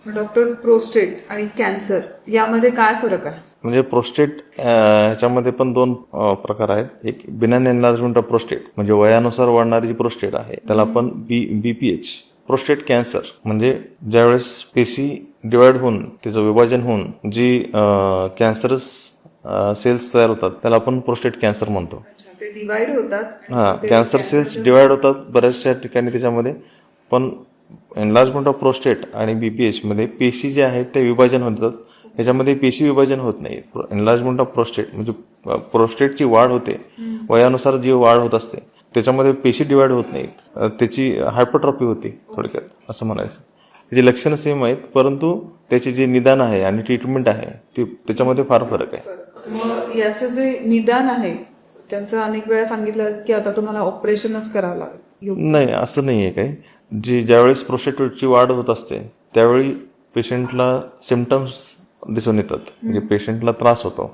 Doctor, prostate आणि cancer यामध्ये काय फरक आहे? म्हणजे प्रोस्टेट ह्याच्यामध्ये पण दोन प्रकार आहेत. एक बिनाइन एनलार्जमेंट ऑफ प्रोस्टेट म्हणजे वयानुसार वाढणारी जी प्रोस्टेट आहे त्याला आपण बीपीएच. प्रोस्टेट कॅन्सर म्हणजे ज्यावेळेस पेशी डिवाइड होऊन त्याचं विभाजन होऊन जी कॅन्सरस सेल्स तयार होतात त्याला आपण प्रोस्टेट कॅन्सर म्हणतो. ते डिवाइड होतात. हां, कॅन्सर सेल्स डिवाइड होतात बऱ्याचशा ठिकाणी त्याच्यामध्ये. पण एनलार्जमेंट ऑफ प्रोस्टेट आणि बीपीएच मध्ये पेशी जे आहेत ते विभाजन होतात. ह्याच्यामध्ये पेशी विभाजन होत नाही. एनलार्जमेंट ऑफ प्रोस्टेट म्हणजे प्रोस्टेटची वाढ होते, वयानुसार जी वाढ होत असते त्याच्यामध्ये पेशी डिवाइड होत नाहीत, त्याची हायपरट्रॉफी होते थोडक्यात असं म्हणायचं. त्याची लक्षणं सेम आहेत परंतु त्याचे जे निदान आहे आणि ट्रीटमेंट आहे ते त्याच्यामध्ये फार फरक आहे. मग याचं जे निदान आहे त्यांचं अनेक वेळा सांगितलं की आता तुम्हाला ऑपरेशनच करावं लागेल. नाही, असं नाही आहे काही. ज्यावेळेस प्रोस्टेटची वाढ होत असते त्यावेळी पेशंटला सिम्पटम्स दिसून येतात, म्हणजे पेशंटला त्रास होतो.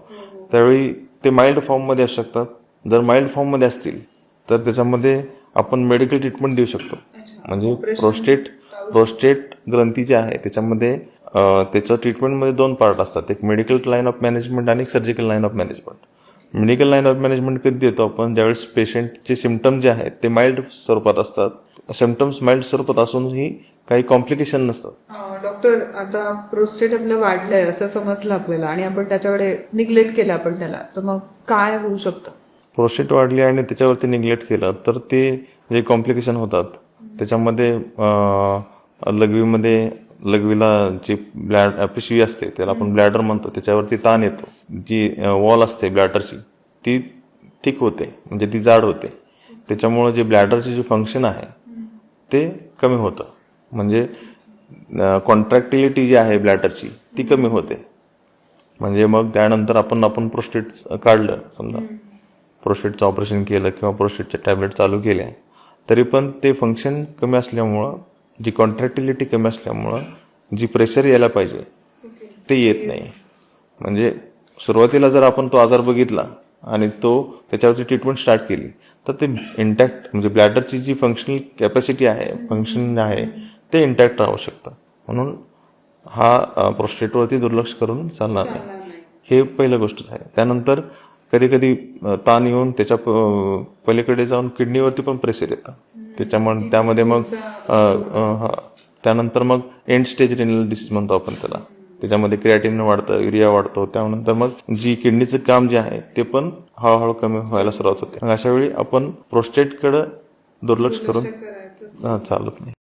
त्यावेळी ते माइल्ड फॉर्ममध्ये असू शकतात. जर माइल्ड फॉर्ममध्ये असतील तर त्याच्यामध्ये आपण मेडिकल ट्रीटमेंट देऊ शकतो. म्हणजे प्रोस्टेट ग्रंथी जी आहे त्याच्यामध्ये त्याचं ट्रीटमेंटमध्ये दोन पार्ट असतात. एक मेडिकल लाईन ऑफ मॅनेजमेंट आणि एक surgical line of management. Medical line of management कधी देतो आपण? ज्यावेळेस पेशंटचे सिम्पटम जे आहेत ते माइल्ड स्वरूपात असतात. सिम्पटम्स माइल्ड स्वरूपात असूनही काही कॉम्प्लिकेशन नसतात. डॉक्टर, आता प्रोस्टेट आपलं वाढलंय असं समजलं आपल्याला आणि आपण त्याच्याकडे निग्लेक्ट केलं आपण त्याला, तर मग काय होऊ शकतं? प्रोस्टेट वाढली आणि त्याच्यावरती निग्लेक्ट केलं तर ते जे कॉम्प्लिकेशन होतात त्याच्यामध्ये लघवीला जी पिशवी असते त्याला आपण ब्लॅडर म्हणतो, त्याच्यावरती ताण येतो. जी वॉल असते ब्लॅडरची ती थिक होते म्हणजे ती जाड होते. त्याच्यामुळे जे ब्लॅडरचे जे फंक्शन आहे ते कमी होतं. म्हणजे कॉन्ट्रॅक्टिलिटी जी आहे ब्लॅडरची ती कमी होते. म्हणजे मग त्यानंतर आपण प्रोस्टेट काढलं, समजा प्रोस्टेटचं ऑपरेशन केलं किंवा प्रोस्टेटच्या टॅबलेट चालू केल्या तरी पण ते फंक्शन कमी असल्यामुळं, जी कॉन्ट्रॅक्टिलिटी कमी असल्यामुळं जी प्रेशर यायला पाहिजे ते येत नाही. म्हणजे सुरुवातीला जर आपण तो आजार बघितला आणि त्याच्यावरची ट्रीटमेंट स्टार्ट केली तर ते इंटॅक्ट म्हणजे ब्लॅडरची जी फंक्शनल कॅपॅसिटी आहे, फंक्शन आहे ते इंटॅक्ट राहू शकतं. म्हणून हा प्रोस्टेटवरती दुर्लक्ष करून चालणार नाही. हे पहिलं गोष्ट आहे. त्यानंतर कधी कधी ताण येऊन त्याच्या पलीकडे जाऊन किडनीवरती पण प्रेशर येतं. त्याच्यामुळे त्यामध्ये मग त्यानंतर मग एंड स्टेज रिनल डिसीज म्हणतो आपण त्याला. त्याच्यामध्ये क्रिएटिनिन वाढतं, युरिया वाढतो. त्यानंतर मग जी किडनीचं काम जे आहे ते पण हळूहळू कमी व्हायला सुरुवात होते. अशा वेळी आपण प्रोस्टेटकडे दुर्लक्ष करून चालत नाही.